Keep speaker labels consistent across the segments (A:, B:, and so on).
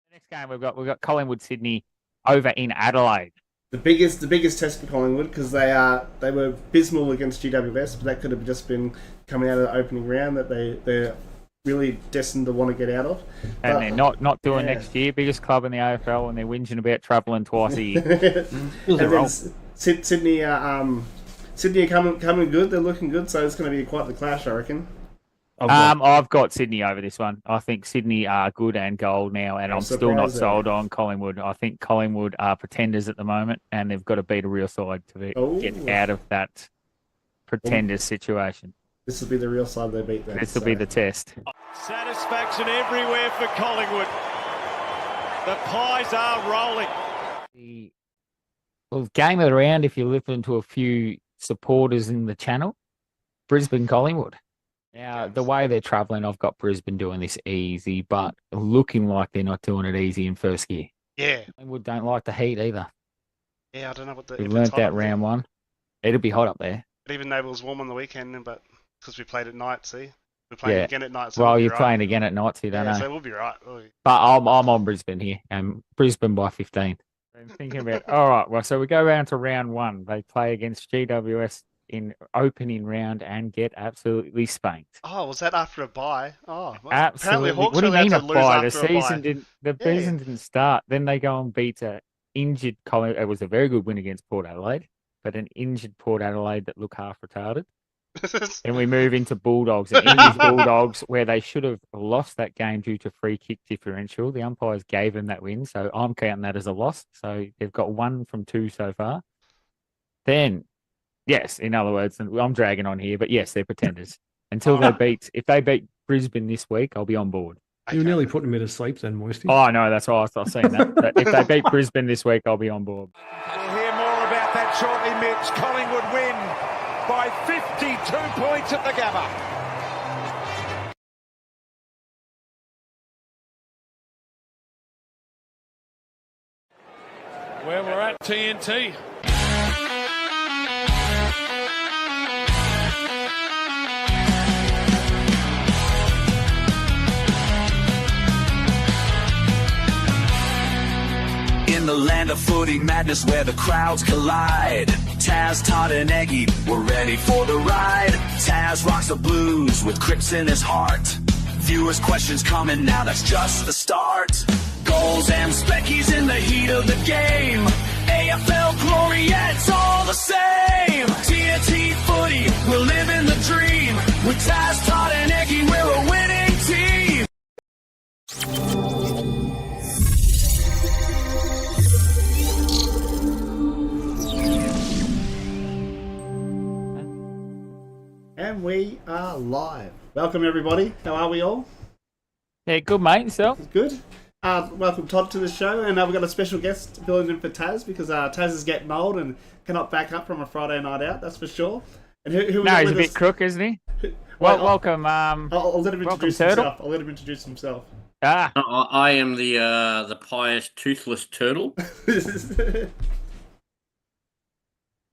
A: The next game we've got Collingwood Sydney over in Adelaide.
B: The biggest test for Collingwood because they were abysmal against GWS, but that could have just been coming out of the opening round that they're really destined to want to get out of.
A: And they're not doing next year. Biggest club in the AFL, and they're whinging about travelling twice a year.
B: And then Sydney are coming good. They're looking good, so it's going to be quite the clash, I reckon.
A: I've got Sydney over this one. I think Sydney are good and gold now, and I'm still not sold on Collingwood. I think Collingwood are pretenders at the moment, and they've got to beat a real side to get out of that pretenders situation.
B: This will be the real side they beat.
A: This will be the test.
C: Satisfaction everywhere for Collingwood. The pies are rolling.
A: The game of the round, if you listen to a few supporters in the channel, Brisbane Collingwood. Now, the way they're travelling, I've got Brisbane doing this easy, but looking like they're not doing it easy in first gear.
C: Yeah.
A: Collingwood don't like the heat either.
C: Yeah, I don't know what the...
A: We learnt that round one. It'll be hot up there.
C: Even though it was warm on the weekend, but because we played at night, see? We're playing again at night. So
A: well, you're playing again at night, so you don't know.
C: So we'll be right.
A: But I'm on Brisbane here, and Brisbane by 15. I'm thinking about, all right, well, so we go round to round one. They play against GWS in opening round and get absolutely spanked.
C: Oh, was that after a bye? Oh, well,
A: absolutely.
C: Hawks
A: what do you mean a bye? The season
C: season
A: didn't start. Then they go and beat an injured Collingwood. It was a very good win against Port Adelaide, but an injured Port Adelaide that look half retarded. And we move into Bulldogs and English Bulldogs, where they should have lost that game due to free kick differential. The umpires gave them that win, so I'm counting that as a loss. So they've got 1 from 2 so far. Then, yes, in other words, and I'm dragging on here, but yes, they're pretenders. Until if they beat Brisbane this week, I'll be on board.
D: You nearly put me to sleep then, Moisty.
A: Oh, no, that's why I was saying that. But if they beat Brisbane this week, I'll be on board.
E: We'll hear more about that shortly, Mitch. Collingwood win by 52 points at the Gabba.
F: Where we're at, TNT.
G: In the land of footy madness where the crowds collide, Taz, Todd and Eggy, we're ready for the ride. Taz rocks the blues with Crips in his heart. Viewers' questions coming now, that's just the start. Goals and speckies in the heat of the game. AFL glory, yeah, it's all the same. TNT footy, we're living the dream. With Taz, Todd and Eggy, we're a winning team.
B: And we are live. Welcome, everybody. How are we all?
A: Yeah, good, mate. Yourself?
B: Good. Welcome, Todd, to the show. And we've got a special guest filling in for Taz because Taz is getting old and cannot back up from a Friday night out, that's for sure. And who
A: he's a bit crook, isn't he? Welcome.
B: I'll let him introduce himself.
H: I am the pious toothless turtle.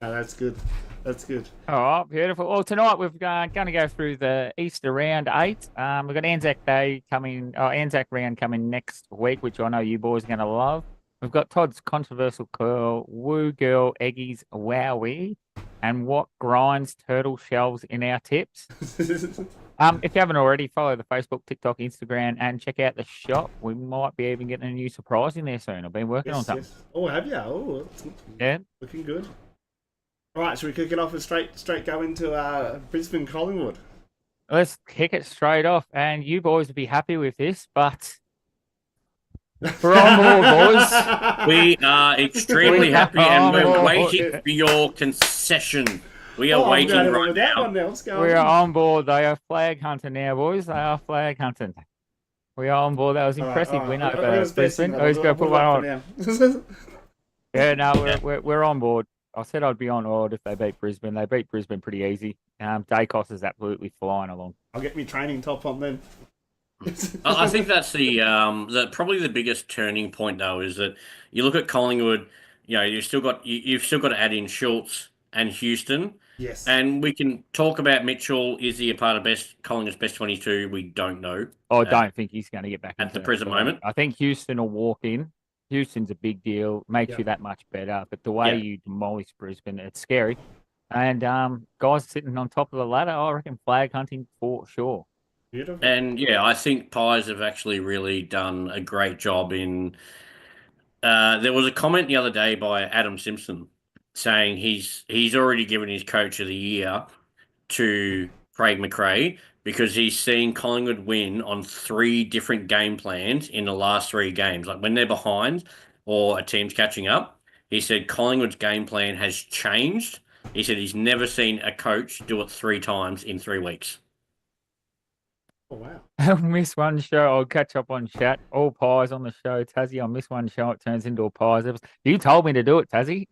B: That's good. That's good.
A: All right, beautiful. Well, tonight we're going to go through the Easter round 8. We've got ANZAC round coming next week, which I know you boys are going to love. We've got Todd's controversial curl, Woo Girl, Eggy's Wowee, and what grinds turtle shells in our tips. If you haven't already, follow the Facebook, TikTok, Instagram, and check out the shop. We might be even getting a new surprise in there soon. I've been working on something.
B: Yes. Oh, have you? Oh,
A: yeah,
B: looking good. All right, should we kick it off and straight go into Brisbane Collingwood?
A: Let's kick it straight off, and you boys will be happy with this, but we're on board, boys.
H: We are extremely happy, and we're waiting for your concession. We are waiting right now.
A: We are on board. They are flag hunting now, boys. They are flag hunting. We are on board. That was an impressive win over Brisbane. Who's going to put one on? Yeah, no, we're on board. I said I'd be on board if they beat Brisbane. They beat Brisbane pretty easy. Dacos is absolutely flying along.
B: I'll get my training top on then.
H: I think that's probably the biggest turning point though is that you look at Collingwood. You know, you've still got to add in Schultz and Houston,
B: Yes.
H: And we can talk about Mitchell. Is he a part of Collingwood's best 22? We don't know.
A: I don't think he's going to get back
H: at
A: into
H: the
A: that
H: present
A: side.
H: moment.
A: I think Houston will walk in. Houston's a big deal, makes you that much better. But the way you demolish Brisbane, it's scary. And guys sitting on top of the ladder, I reckon flag hunting for sure.
B: Beautiful.
H: And I think Pies have actually really done a great job in. There was a comment the other day by Adam Simpson saying he's already given his coach of the year to Craig McRae because he's seen Collingwood win on 3 different game plans in the last 3 games. Like when they're behind or a team's catching up, he said Collingwood's game plan has changed. He said he's never seen a coach do it 3 times in 3 weeks.
B: Oh, wow.
A: I'll miss one show. I'll catch up on chat. All Pies on the show. Tassie, I'll miss one show. It turns into a Pies episode. You told me to do it, Tassie.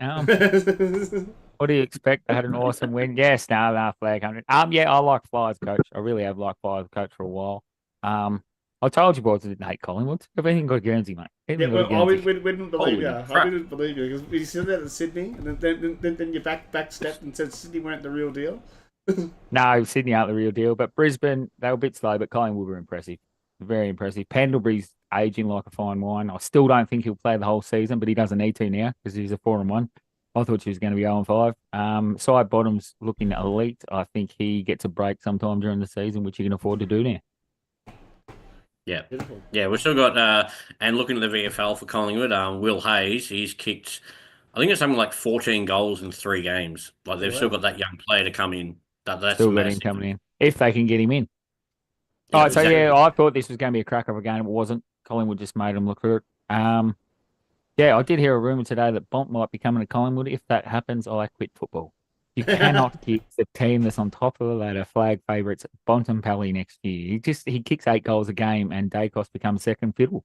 A: What do you expect? I had an awesome win. Yes, flag 100. Yeah, I like Flyers coach. I really have liked Flyers coach for a while. I told you boys I didn't hate Collingwood. I've even got Guernsey, mate.
B: We didn't believe you. I didn't believe you because you said that in Sydney, and then you backstepped and said Sydney weren't the real deal.
A: No, Sydney aren't the real deal, but Brisbane, they were a bit slow, but Collingwood were impressive. Very impressive. Pendlebury's aging like a fine wine. I still don't think he'll play the whole season, but he doesn't need to now because he's a 4-1. I thought she was going to be 0-5. Side Bottom's looking elite. I think he gets a break sometime during the season, which he can afford to do now.
H: Yeah. Beautiful. Yeah, we've still got, and looking at the VFL for Collingwood, Will Hayes, he's kicked, I think it's something like 14 goals in 3 games. Like they've still got that young player to come in. That's
A: still got him coming in. If they can get him in. All right, exactly. So I thought this was going to be a crack of a game. It wasn't. Collingwood just made them look hurt. I did hear a rumour today that Bont might be coming to Collingwood. If that happens, I quit football. You cannot kick the team that's on top of the ladder, flag favourites, Bontempelli next year. He kicks 8 goals a game and Dacos becomes second fiddle.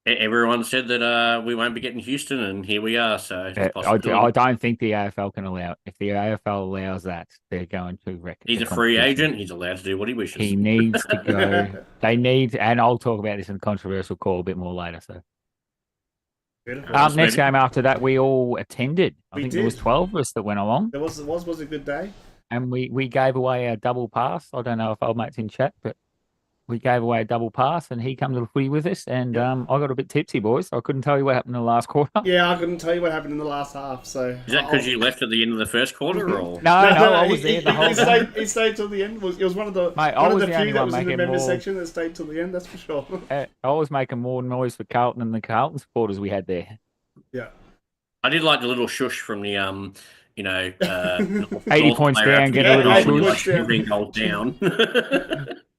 H: Everyone said that we won't be getting Houston, and here we are. So
A: I don't think the AFL can allow it. If the AFL allows that, they're going to wreck it.
H: He's a free agent. He's allowed to do what he wishes.
A: He needs to go. They need, and I'll talk about this in the controversial call a bit more later. So, next game after that, we all attended. I think there was 12 of us that went along.
B: There was a good day,
A: and we gave away a double pass. I don't know if old mate's in chat, but we gave away a double pass, and he came to the footy with us, and I got a bit tipsy, boys. I couldn't tell you what happened in the last quarter.
B: Yeah, I couldn't tell you what happened in the last half. So
H: is that because you left at the end of the first quarter, or
A: no, I was there the whole time.
B: He stayed till the end. It was one of the few that was in the members section that stayed till the end. That's for sure.
A: I was making more noise for Carlton than the Carlton supporters we had there.
B: Yeah,
H: I did like the little shush from the
A: 80 points down, get a little shush.
H: 15 goals down.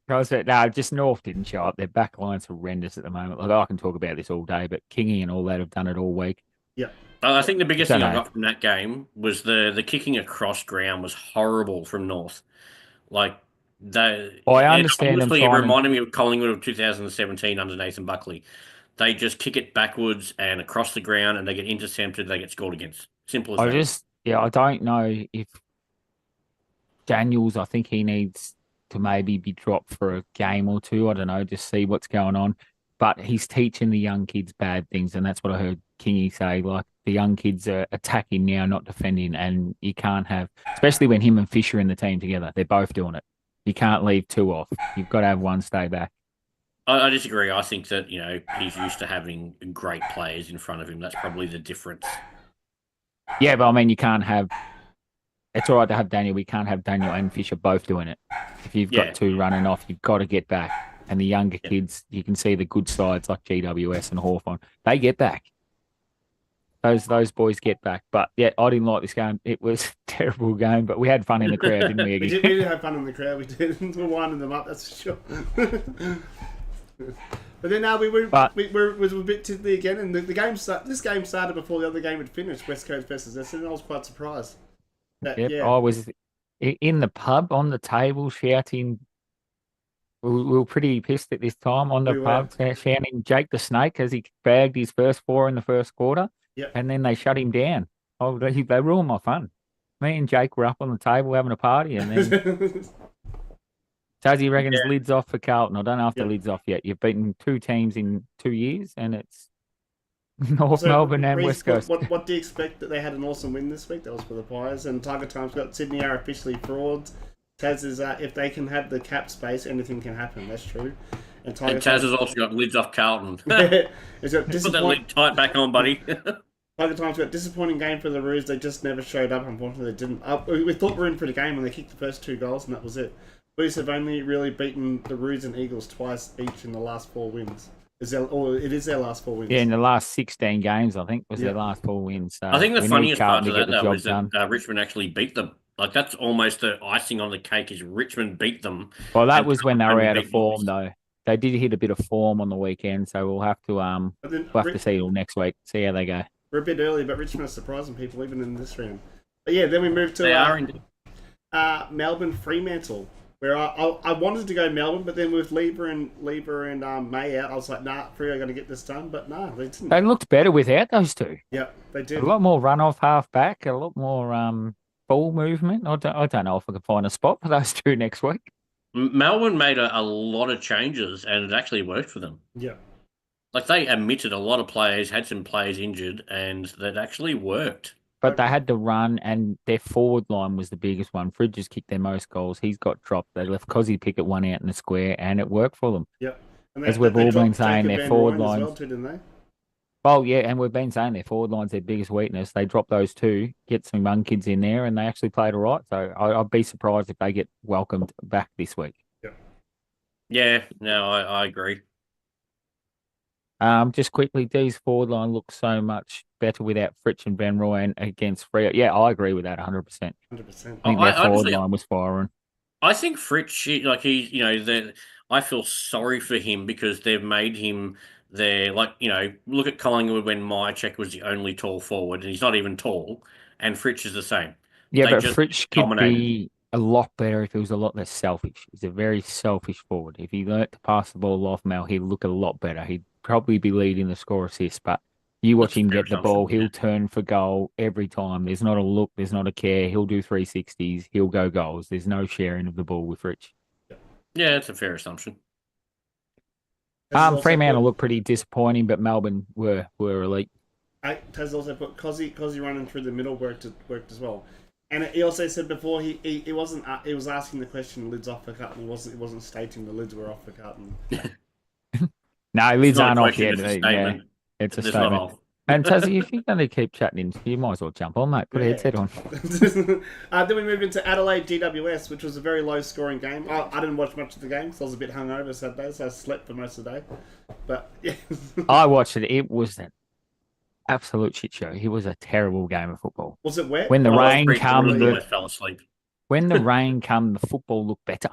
A: Just North didn't show up. Their back line's horrendous at the moment. Like, I can talk about this all day, but Kingy and all that have done it all week.
B: Yeah.
H: I think the biggest thing I got from that game was the kicking across ground was horrible from North. Like, I
A: understand them.
H: It reminded me of Collingwood of 2017 under Nathan Buckley. They just kick it backwards and across the ground, and they get intercepted. They get scored against. Simple as that.
A: I don't know if Daniels. I think he needs to maybe be dropped for a game or two. I don't know, just see what's going on. But he's teaching the young kids bad things, and that's what I heard Kingy say. Like, the young kids are attacking now, not defending, and you can't have, especially when him and Fisher in the team together, they're both doing it. You can't leave 2 off. You've got to have one stay back.
H: I disagree. I think that, he's used to having great players in front of him. That's probably the difference.
A: Yeah, but I mean, you can't have... It's all right to have Daniel. We can't have Daniel and Fisher both doing it. If you've got 2 running off, you've got to get back. And the younger kids, you can see the good sides like GWS and Hawthorn. They get back. Those boys get back. But, I didn't like this game. It was a terrible game, but we had fun in the crowd, didn't we?
B: We did have fun in the crowd. We did. We're winding them up, that's for sure. But then we were a bit tiddly again, and the game this game started before the other game had finished, West Coast versus Essendon, and I was quite surprised.
A: I was in the pub on the table shouting. We were pretty pissed at this time on the pub, shouting Jake the Snake as he bagged his first 4 in the first quarter, and then they shut him down. Oh, they ruined my fun. Me and Jake were up on the table having a party, and then Tazzy reckons lid's off for Carlton. I don't know if the lid's off yet. You've beaten 2 teams in 2 years, and it's North Melbourne and
B: Reece,
A: West Coast.
B: What do you expect? That they had an awesome win this week. That was for the Pies. And Tiger Times got Sydney are officially frauds. Taz is if they can have the cap space, anything can happen. That's true. And
H: Taz has also got lids off Carlton.
B: It's got
H: Put that lid tight back on, buddy.
B: Tiger Times got disappointing game for the Roos. They just never showed up. Unfortunately, they didn't. We thought we were in for the game when they kicked the first 2 goals, and that was it. Roos have only really beaten the Roos and Eagles twice each in the last 4 wins. It is their last 4 wins.
A: Yeah, in the last 16 games, I think, was their last 4 wins. So
H: I think the funniest part to that, though, is
A: done.
H: that Richmond actually beat them. Like, that's almost the icing on the cake is Richmond beat them.
A: Well, that was when they were out of form, though. They did hit a bit of form on the weekend, so we'll have to see till next week, see how they go.
B: We're a bit early, but Richmond are surprising people even in this round. But yeah, then we move to Melbourne Fremantle, where I wanted to go Melbourne, but then with Lieber and May out, I was like, nah, Freo are going to get this done, but nah, they didn't.
A: They looked better without those two.
B: Yeah, they did.
A: A lot more run-off half-back, a lot more ball movement. I don't know if I can find a spot for those two next week.
H: Melbourne made a lot of changes, and it actually worked for them.
B: Yeah.
H: Like, they omitted a lot of players, had some players injured, and that actually worked.
A: But they had to run, and their forward line was the biggest one. Fridges kicked their most goals. He's got dropped. They left Cozzy Pickett one out in the square, and it worked for them.
B: Yeah.
A: As we've all been saying, their forward line.
B: Well too, didn't they?
A: Well, yeah, and we've been saying their forward line's their biggest weakness. They dropped those two, get some young kids in there, and they actually played all right. So I'd be surprised if they get welcomed back this week.
H: Yeah, no, I agree.
A: Just quickly, D's forward line looks so much better without Fritsch and Van Rooyen against Freo. Yeah, I agree with that 100%.
B: 100%.
A: I think their forward line was firing.
H: I think Fritsch, I feel sorry for him because they've made him look at Collingwood when Myercheck was the only tall forward, and he's not even tall, and Fritsch is the same.
A: Yeah, but Fritsch could be a lot better if he was a lot less selfish. He's a very selfish forward. If he learnt to pass the ball off Mel, he'd look a lot better. He'd probably be leading the score assist, but you watch him get the ball, he'll turn for goal every time. There's not a look, there's not a care. He'll do 360s, he'll go goals. There's no sharing of the ball with Fritsch.
H: Yeah, that's a fair assumption.
A: Fremantle looked pretty disappointing, but Melbourne were elite.
B: Taz also put Cozzy running through the middle worked as well. And he also said before he wasn't he was asking the question lids off for Carlton. He wasn't stating the lids were off for Carlton.
A: No, lids aren't off yet.
H: Yeah,
A: it's a statement. And Tazzy, if you're going to keep chatting in, you might as well jump on, mate. Put a headset on.
B: Then we move into Adelaide GWS, which was a very low-scoring game. I didn't watch much of the game because I was a bit hungover Saturday, so I slept for most of the day. But yeah,
A: I watched it. It was an absolute shit show. It was a terrible game of football.
B: Was it wet?
A: When the rain come,
H: I fell asleep.
A: When the rain come, the football looked better.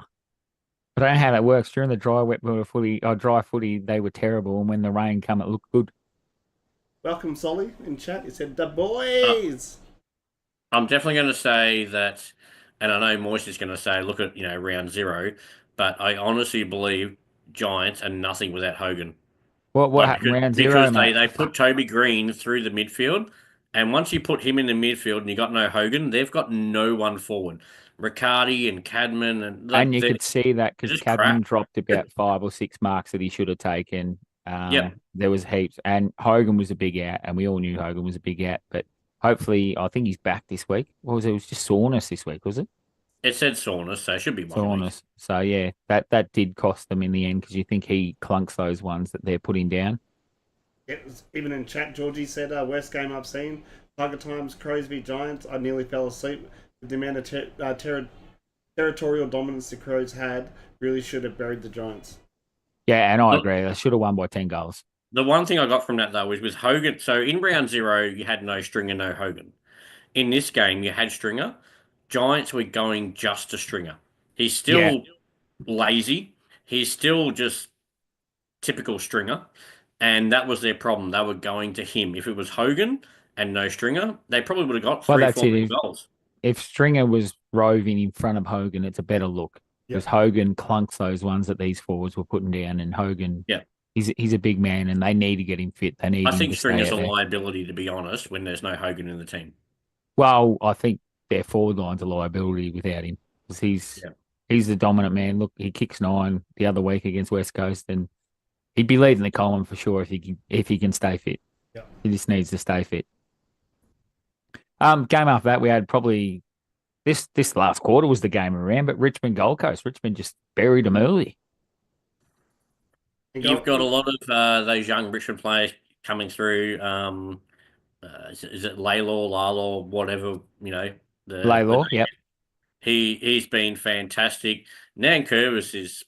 A: I don't know how that works. During the dry footy, they were terrible, and when the rain come, it looked good.
B: Welcome, Solly, in chat. He said, the boys!
H: I'm definitely going to say that, and I know Moist is going to say, look at, round 0, but I honestly believe Giants are nothing without Hogan.
A: What happened round 0,
H: because they put Toby Green through the midfield, and once you put him in the midfield and you got no Hogan, they've got no one forward. Riccardi and Cadman.
A: And you could see that because Cadman dropped about 5 or 6 marks that he should have taken. There was heaps, and Hogan was a big out, and we all knew Hogan was a big out. But hopefully, I think he's back this week. What was it? It was just soreness this week, was it?
H: It said soreness, so it should be 1
A: soreness. Week. So yeah, that did cost them in the end because you think he clunks those ones that they're putting down.
B: Even in chat, Georgie said, "Worst game I've seen. Tiger Times, Crows v Giants. I nearly fell asleep with the amount of territorial dominance the Crows had. Really should have buried the Giants."
A: Yeah, and I agree. They should have won by 10 goals.
H: The one thing I got from that, though, was with Hogan. So in round 0, you had no Stringer, no Hogan. In this game, you had Stringer. Giants were going just to Stringer. He's still lazy. He's still just typical Stringer. And that was their problem. They were going to him. If it was Hogan and no Stringer, they probably would have got 3-4 goals.
A: If Stringer was roving in front of Hogan, it's a better look. Because Hogan clunks those ones that these forwards were putting down, and Hogan, he's a big man, and they need to get him fit. They need.
H: I think Stringer's a liability, to be honest, when there's no Hogan in the team.
A: Well, I think their forward line's a liability without him, because he's the dominant man. Look, he kicks 9 the other week against West Coast, and he'd be leading the column for sure if he can stay fit.
B: Yeah.
A: He just needs to stay fit. Game after that, we had probably this last quarter was the game around, but Richmond Gold Coast. Richmond just buried them early.
H: You've got a lot of those young Richmond players coming through. Is it Lalo, whatever,
A: Laylaw, yep.
H: He's been fantastic. Nan Curvis is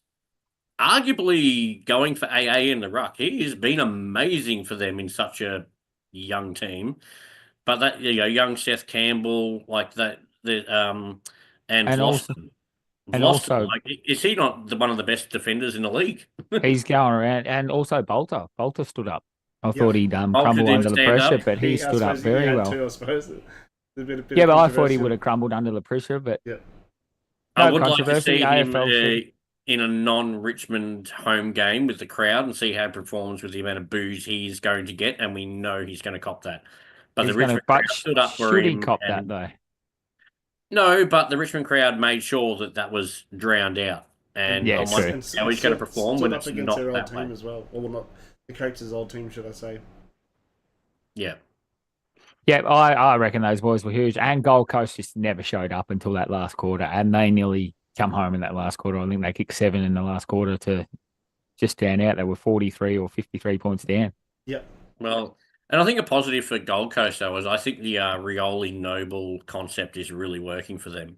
H: arguably going for AA in the ruck. He has been amazing for them in such a young team. But that young Seth Campbell, like that, and Vlosten.
A: Also,
H: like, is he not one of the best defenders in the league?
A: He's going around, and also Bolter. Bolter stood up. I thought he'd
H: Bolter
A: crumble
H: didn't
A: under the
H: stand
A: pressure,
H: up.
A: but he stood up very well.
B: Too, I suppose.
A: Yeah, but I thought he would have crumbled under the pressure, but
H: I would like to see him
A: AFL
H: in a non-Richmond home game with the crowd and see how he performs with the amount of booze he's going to get, and we know he's going to cop that. But the Richmond crowd stood up for him.
A: Should he cop that, though?
H: No, but the Richmond crowd made sure that was drowned out. And
A: yeah,
H: how he's going to perform when it's not
B: their
H: that
B: old team
H: way.
B: as well. Or not the coach's old team, should I say.
H: Yeah.
A: Yeah, I reckon those boys were huge. And Gold Coast just never showed up until that last quarter, and they nearly come home in that last quarter. I think they kicked 7 in the last quarter to just stand out. They were 43 or 53 points down.
B: Yeah.
H: Well, and I think a positive for Gold Coast, though, is I think the Rioli Noble concept is really working for them.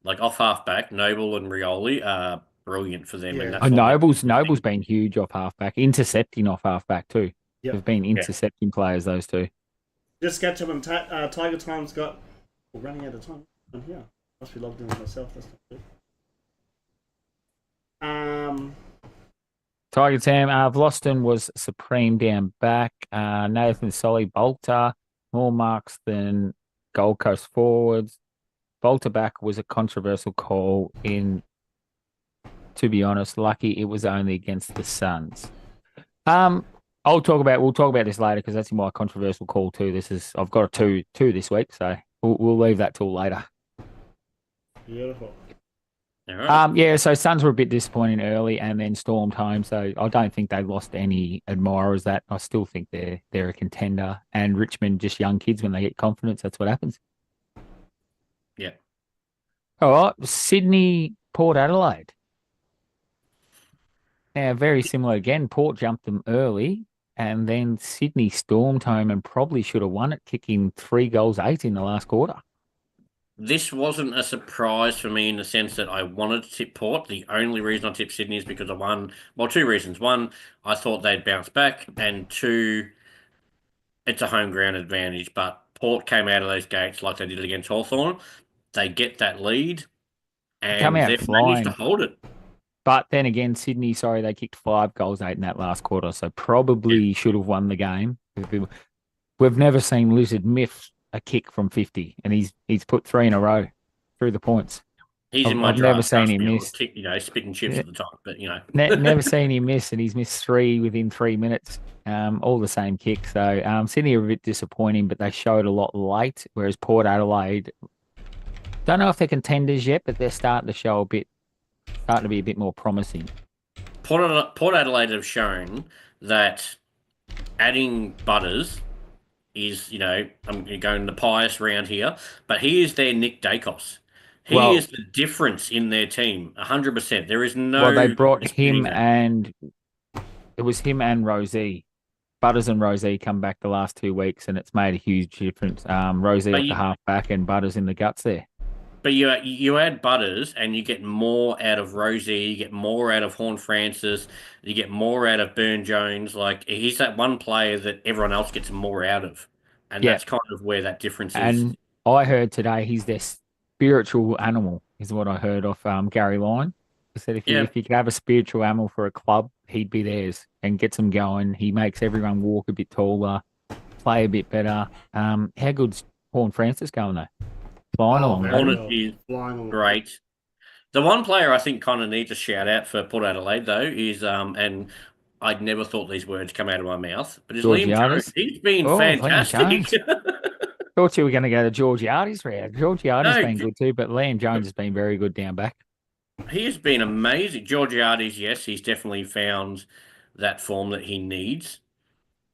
H: Like off halfback, Noble and Rioli are brilliant for them.
B: Yeah.
H: And
A: Noble's been huge off halfback, intercepting off halfback too.
B: Yep.
A: They've been intercepting players, those two.
B: Just catch up on Tiger Time's got. We're running out of time. I'm here. Must be logged in myself. That's not good.
A: Tiger Tam, Vlosten was supreme down back. Nathan Solly, Bolter, more marks than Gold Coast forwards. Bolter back was a controversial call in, to be honest, lucky it was only against the Suns. We'll talk about this later because that's my controversial call too. I've got a two this week, so we'll leave that till later.
B: Beautiful.
A: So Suns were a bit disappointing early and then stormed home. So I don't think they lost any admirers. That I still think they're a contender. And Richmond, just young kids, when they get confidence, that's what happens.
H: Yeah.
A: All right, Sydney, Port Adelaide. Now, very similar again. Port jumped them early, and then Sydney stormed home and probably should have won it, kicking 3 goals, 8 in the last quarter.
H: This wasn't a surprise for me in the sense that I wanted to tip Port. The only reason I tipped Sydney is because I won. Well, 2 reasons. 1, I thought they'd bounce back, and 2, it's a home ground advantage. But Port came out of those gates like they did against Hawthorn. They get that lead, and they've managed to hold it.
A: But then again, Sydney, they kicked 5 goals, 8 in that last quarter, so probably should have won the game. We've never seen Lizard miss a kick from 50, and he's put 3 in a row through the points.
H: I've
A: never seen him miss.
H: Kick, spitting chips at the top, but
A: never seen him miss, and he's missed 3 within 3 minutes. All the same kick. So Sydney are a bit disappointing, but they showed a lot late. Whereas Port Adelaide, don't know if they're contenders yet, but they're starting to be a bit more promising.
H: Port Adelaide have shown that adding Butters is, I'm going the pious round here, but he is their Nick Dacos. He is the difference in their team, 100%. There is no.
A: Well, they brought him and it was him and Rosie. Butters and Rosie come back the last 2 weeks, and it's made a huge difference. Rosie at the halfback and Butters in the guts there.
H: But you add Butters and you get more out of Rosie, you get more out of Horn Francis, you get more out of Burn Jones. Like, he's that one player that everyone else gets more out of. And that's kind of where that difference is.
A: And I heard today he's their spiritual animal, is what I heard off Gary Lyon. He said if you could have a spiritual animal for a club, he'd be theirs and gets them going. He makes everyone walk a bit taller, play a bit better. How good's Horn Francis going though? Flying along.
H: Is great. The one player I think kind of needs a shout out for Port Adelaide though is and I'd never thought these words come out of my mouth, but is Liam Jones. He's been fantastic.
A: Thought you were going to go to Georgiades round. Georgiades been good too, but Liam Jones has been very good down back.
H: He has been amazing. Georgiades, yes, he's definitely found that form that he needs.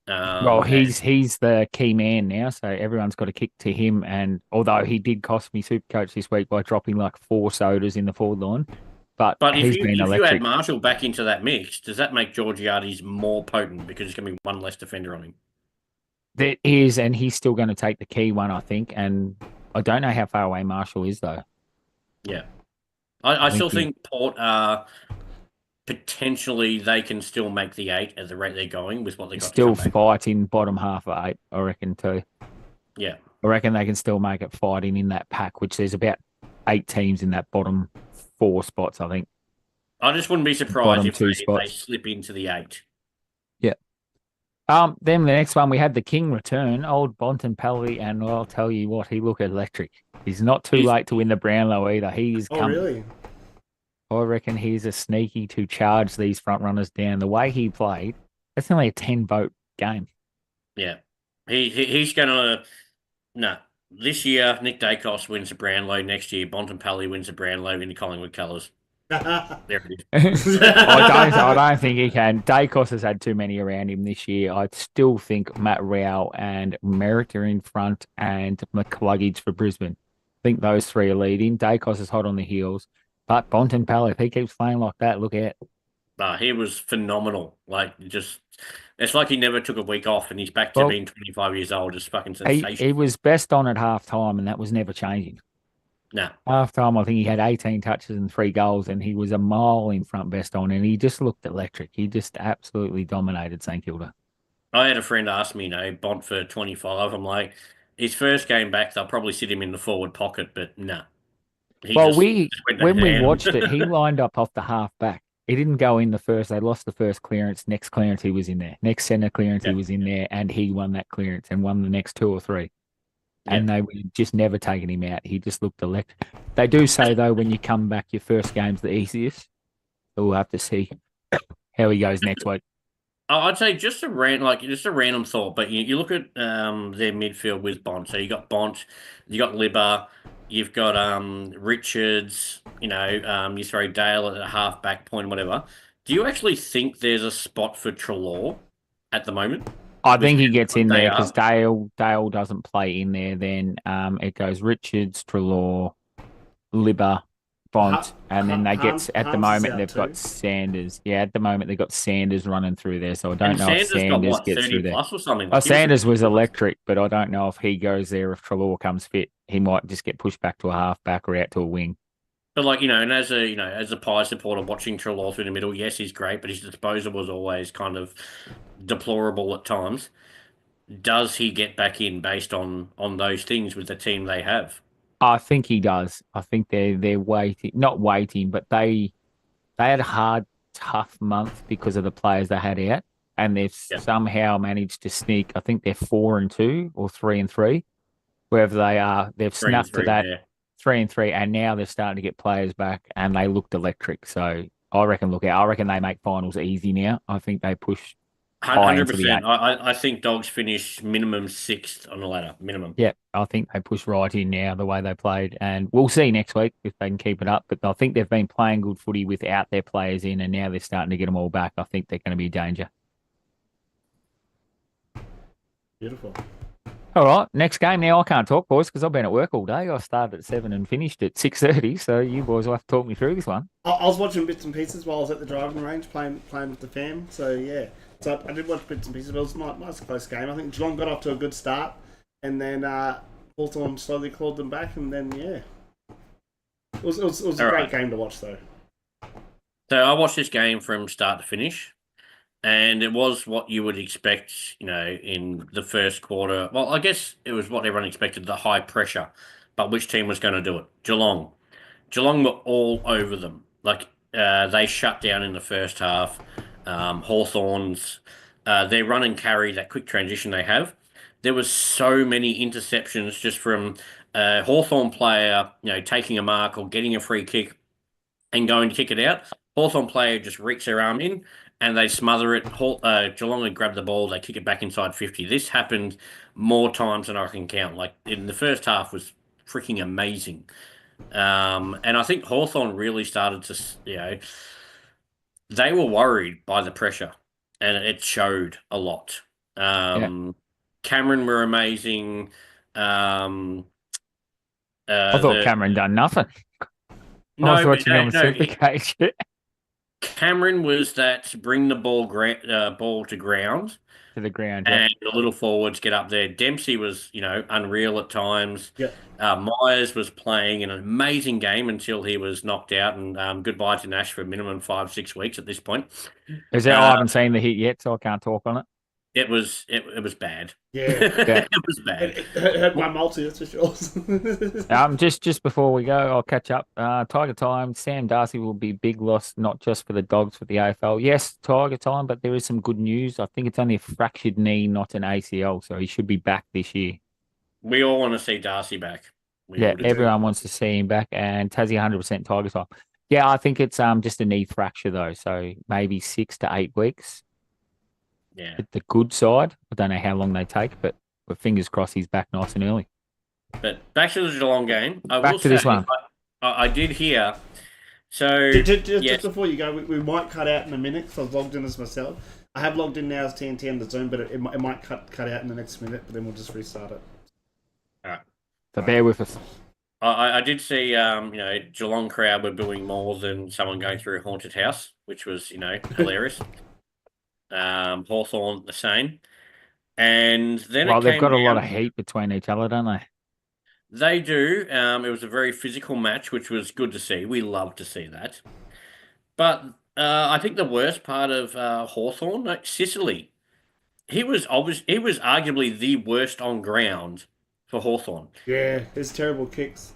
A: Well,
H: And
A: he's the key man now, so everyone's got to kick to him. And although he did cost me Supercoach this week by dropping like 4 sodas in the forward line, but
H: if
A: he's
H: you
A: been
H: if you add
A: electric.
H: Marshall back into that mix, does that make Georgiades more potent because there's going to be one less defender on him?
A: That is, and he's still going to take the key one, I think. And I don't know how far away Marshall is though.
H: Yeah, I
A: I think
H: still think Port are potentially they can still make the 8 at the rate they're going with what they
A: he's
H: got to
A: still
H: come back.
A: fighting bottom half of 8, I reckon too.
H: Yeah,
A: I reckon they can still make it fighting in that pack, which there's about 8 teams in that bottom 4 spots, I think.
H: I just wouldn't be surprised
A: Bottom
H: if
A: 2
H: they
A: spots.
H: slip into the 8.
A: Yeah. Then the next one we had the King return, old Bontempelli, and I'll tell you what, he looked electric. He's not too
H: He's-
A: late to win the Brownlow either. He is
B: Oh,
A: coming.
B: really?
A: I reckon he's a sneaky to charge these front runners down. The way he played, that's only a 10-vote game.
H: Yeah, he's going to no. This year, Nick Dacos wins the Brownlow. Next year, Bontempelli wins the Brownlow in the Collingwood colours. There it is.
A: I don't think he can. Dacos has had too many around him this year. I still think Matt Rowell and Merrick are in front and McCluggage for Brisbane. I think those 3 are leading. Dacos is hot on the heels. But Bontempelli, if he keeps playing like that, look out.
H: He was phenomenal. It's like he never took a week off, and he's back to
A: Well,
H: being 25 years old. It's fucking
A: he
H: sensational.
A: was best on at half time, and that was never changing.
H: No,
A: Half time, I think he had 18 touches and 3 goals, and he was a mile in front best on, and he just looked electric. He just absolutely dominated St Kilda.
H: I had a friend ask me, Bont for 25. I'm like, his first game back, they'll probably sit him in the forward pocket, but no. He
A: Well,
H: just went to
A: when we
H: town.
A: watched it, he lined up off the half back. He didn't go in the first. They lost the first clearance. Next clearance, he was in there. Next center clearance, he was in there, and he won that clearance and won the next 2 or 3. And they were just never taking him out. He just looked electric. They do say though, when you come back, your first game's the easiest. So we'll have to see how he goes next week.
H: I'd say just a random thought, but you look at their midfield with Bont. So you got Bont, you got Libba, you've got Richards. You throw Dale at a half back point, whatever. Do you actually think there's a spot for Treloar at the moment?
A: I think he gets in
H: They
A: there
H: are.
A: because Dale doesn't play in there. Then it goes Richards, Treloar, Libba, Bont, and then they get at the
B: Hans is
A: moment
B: out
A: they've
B: too.
A: got Sanders. Yeah, at the moment they've got Sanders running through there, so I don't
H: And
A: know if
H: Sanders got
A: Sanders
H: what,
A: gets
H: 30
A: through there.
H: plus or something?
A: Oh,
H: Like, he was
A: Sanders was
H: ridiculous.
A: electric, but I don't know if he goes there if Treloar comes fit. He might just get pushed back to a halfback or out to a wing.
H: But and as a Pie supporter watching Treloar through the middle, yes, he's great, but his disposal was always kind of deplorable at times. Does he get back in based on those things with the team they have?
A: I think he does. I think they're waiting, not waiting, but they had a hard, tough month because of the players they had out, and they've somehow managed to sneak. I think they're 4-2 or 3-3, wherever they are. They've
H: 3 and
A: snuffed to
H: 3,
A: that
H: yeah.
A: 3-3, and now they're starting to get players back, and they looked electric. So I reckon, I reckon they make finals easy now. I think they push high into the
H: 100%.
A: 8.
H: I think Dogs finish minimum 6th on the ladder. Minimum.
A: Yeah, I think they push right in now the way they played, and we'll see next week if they can keep it up. But I think they've been playing good footy without their players in, and now they're starting to get them all back. I think they're going to be a danger.
B: Beautiful.
A: All right, next game now. I can't talk, boys, because I've been at work all day. I started at 7 and finished at 6:30, so you boys will have to talk me through this one.
B: I was watching bits and pieces while I was at the driving range playing with the fam. So yeah, so I did watch bits and pieces. But it was a nice close game. I think Geelong got off to a good start, and then Hawthorn slowly clawed them back, and then yeah, it was a great game to watch though.
H: So I watched this game from start to finish, and it was what you would expect, in the first quarter. Well, I guess it was what everyone expected, the high pressure, but which team was going to do it? Geelong. Geelong were all over them. They shut down in the first half. Hawthorns, their run and carry, that quick transition they have. There was so many interceptions just from a Hawthorn player, taking a mark or getting a free kick and going to kick it out. Hawthorn player just reaks their arm in and they smother it. Geelong would grab the ball, they kick it back inside 50. This happened more times than I can count. Like in the first half was freaking amazing. And I think Hawthorn really started to, they were worried by the pressure and it showed a lot. Cameron were amazing. Um,
A: I thought Cameron done nothing. I was
H: no,
A: watching him on
H: no,
A: Supercage.
H: Cameron was that bring the ball to ground.
A: To the ground,
H: And the little forwards get up there. Dempsey was, unreal at times.
B: Yeah.
H: Myers was playing an amazing game until he was knocked out. And goodbye to Nash for a minimum 5-6 weeks at this point.
A: I haven't seen the hit yet, so I can't talk on it.
H: It was bad.
B: Yeah.
H: It was bad.
B: It hurt my multi, that's for sure.
A: Just before we go, I'll catch up. Tiger time. Sam Darcy will be big loss, not just for the Dogs, for the AFL. Yes, Tiger time, but there is some good news. I think it's only a fractured knee, not an ACL, so he should be back this year.
H: We all want to see Darcy back.
A: Everyone wants to see him back, and Tassie 100% Tiger time. Yeah, I think it's just a knee fracture though, so maybe 6 to 8 weeks.
H: Yeah.
A: The good side. I don't know how long they take, but fingers crossed he's back nice and early.
H: But back to the Geelong game.
A: This one.
H: I did hear. So
B: just before you go, we might cut out in a minute because I've logged in as myself. I have logged in now as TNT on the Zoom, but it might cut out in the next minute. But then we'll just restart it.
H: All right.
A: So bear with us.
H: I did see, Geelong crowd were booing more than someone going through a haunted house, which was, hilarious. Hawthorn the same. And then
A: they've got a lot of heat between each other, don't they?
H: They do. It was a very physical match, which was good to see. We love to see that. But I think the worst part of Hawthorn, Sicily, he was arguably the worst on ground for Hawthorn.
B: Yeah, his terrible kicks.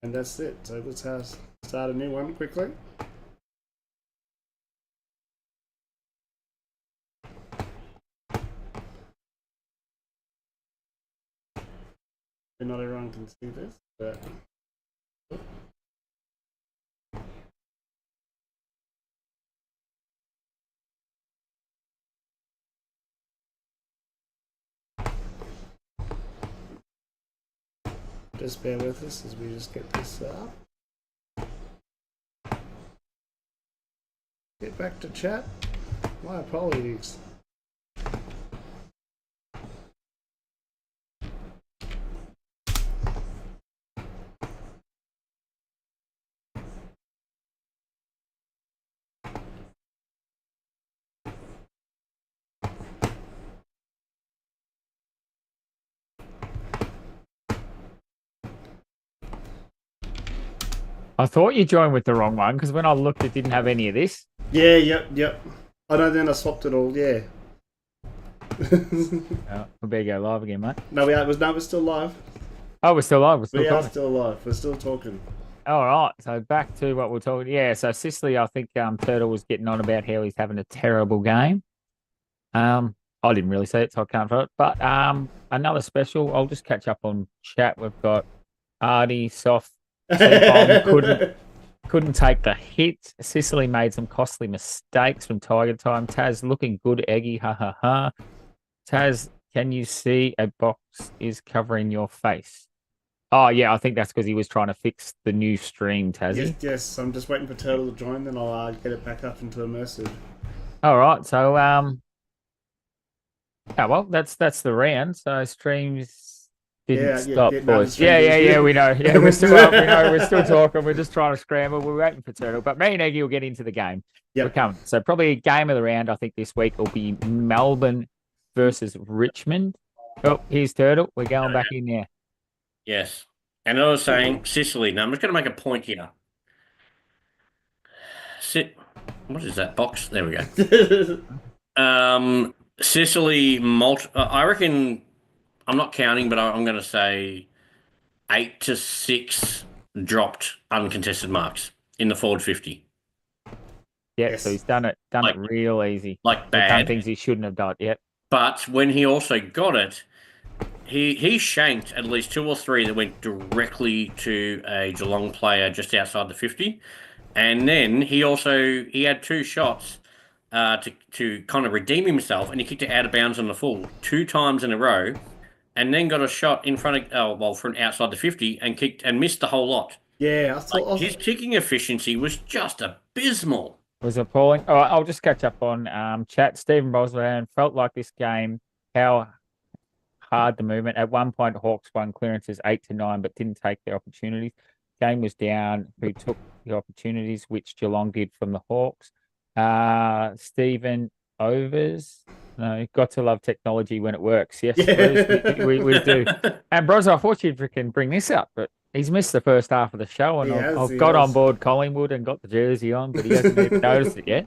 B: And that's it. So let's start a new one quickly. Not everyone can see this, but just bear with us as we just get this up. Get back to chat. My apologies.
A: I thought you joined with the wrong one because when I looked, it didn't have any of this.
B: Yeah, yep. I know. Then I swapped it all. Yeah.
A: We better go live again, mate.
B: No, we're still live.
A: Oh, we're still live.
B: We are still live. We're still talking.
A: All right. So back to what we're talking. Yeah. So Sicily, I think Turtle was getting on about how he's having a terrible game. I didn't really see it, so I can't vote. But another special. I'll just catch up on chat. We've got Artie, Soft. Couldn't take the hit. Sicily made some costly mistakes from Tiger time. Taz looking good, Eggy. Ha ha ha. Taz, can you see a box is covering your face? Oh yeah, I think that's because he was trying to fix the new stream, Tazzy.
B: Yes. I'm just waiting for Turtle to join, then I'll get it back up into immersive.
A: All right. So that's the round. So streams didn't stop, boys. We know. Yeah, we're still up. We're still talking. We're just trying to scramble. We're waiting for Turtle. But me and Eggy will get into the game.
B: Yep.
A: We're coming. So probably game of the round, I think, this week will be Melbourne versus Richmond. Oh, here's Turtle. We're going back in there.
H: Yes. And I was saying Sicily. Now, I'm just going to make a point here. What is that box? There we go. Sicily, I reckon... I'm not counting, but I'm going to say 8 to 6 dropped uncontested marks in the forward 50.
A: Yeah, yes. So he's done it real easy.
H: Like bad.
A: Done things he shouldn't have done. Yep.
H: But when he also got it, he shanked at least 2 or 3 that went directly to a Geelong player just outside the 50. And then he had 2 shots to kind of redeem himself, and he kicked it out of bounds on the full 2 times in a row. And then got a shot in front of, from outside the 50 and kicked and missed the whole lot.
B: Yeah,
H: his kicking efficiency was just abysmal.
A: was appalling. Oh, I'll just catch up on chat. Stephen Bosman felt like this game, how hard the movement. At one point, Hawks won clearances 8-9, but didn't take the opportunities. Game was down. Who took the opportunities, which Geelong did from the Hawks. Stephen Overs. No, got to love technology when it works. Yes, Bruce, we do. And Bros, I thought you'd freaking bring this up, but he's missed the first half of the show, and I've got on board Collingwood and got the jersey on, but he hasn't even noticed it yet.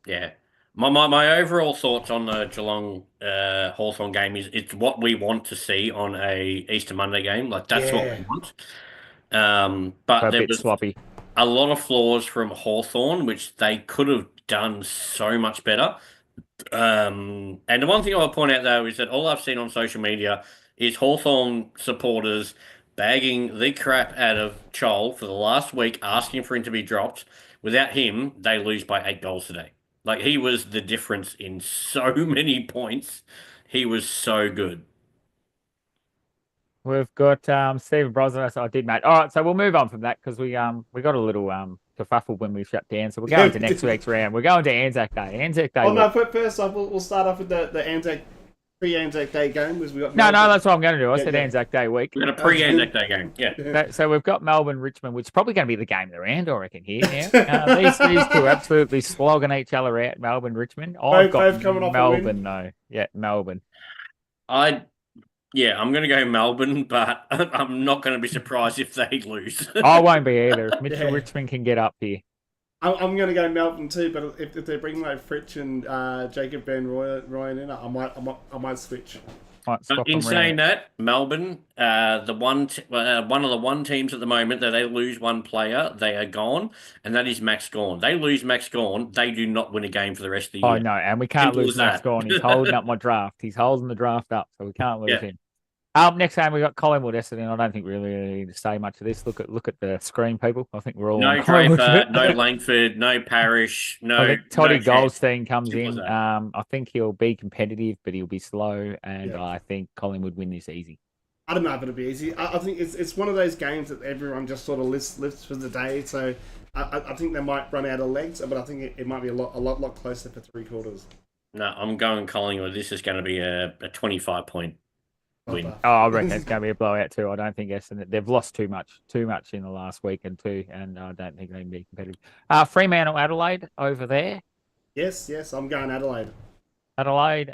H: Yeah. My overall thoughts on the Geelong Hawthorn game is it's what we want to see on a Easter Monday game. Like that's what we want. But there was
A: sloppy.
H: A lot of flaws from Hawthorn, which they could have done so much better. And the one thing I'll point out though is that all I've seen on social media is Hawthorn supporters bagging the crap out of Chol for the last week, asking for him to be dropped. Without him, they lose by 8 goals today. Like, he was the difference in so many points. He was so good.
A: We've got Stephen Brosnan. I did, mate. All right, so we'll move on from that because we got a little kerfuffle when we shut down. So we're going to next week's round. We're going to ANZAC Day. ANZAC Day.
B: Oh, no, first off, we'll start off with the ANZAC pre-ANZAC Day game. We got
A: no, that's what I'm going to do. I said ANZAC Day week.
H: We've got a pre-ANZAC Day game. Yeah.
A: So we've got Melbourne, Richmond, which is probably going to be the game of the round, I reckon, here now. These two absolutely slogging each other out, Melbourne, Richmond. I've got
B: coming off
A: Melbourne, though. Yeah, Melbourne.
H: I'm going to go Melbourne, but I'm not going to be surprised if they lose.
A: I won't be either. If Mitchell Richmond can get up here.
B: I'm going to go Melbourne too, but if they bring like Fritsch and Jacob Van Rooyen in, I might switch.
H: In saying that, Melbourne, one of the one teams at the moment that they lose one player, they are gone, and that is Max Gawn. They lose Max Gawn, they do not win a game for the rest of the year.
A: Oh no, and we can't lose Max Gawn. He's holding up my draft. He's holding the draft up, so we can't lose him. Next game we got Collingwood Essendon. I don't think really need to say much of this. Look at the screen, people. I think we're all
H: no Draper, no Langford, no Parrish, no.
A: Toddy Goldstein comes in. I think he'll be competitive, but he'll be slow, and I think Collingwood win this easy.
B: I don't know if it'll be easy. I think it's one of those games that everyone just sort of lifts for the day. So I think they might run out of legs, but I think it might be a lot closer for 3/4.
H: No, I'm going Collingwood. This is going to be a 25-point. Win.
A: Oh, I reckon it's going to be a blowout too. I don't think Essendon, they've lost too much in the last weekend too, and I don't think they can be competitive. Fremantle, Adelaide over there.
B: Yes, I'm going Adelaide.
H: Adelaide.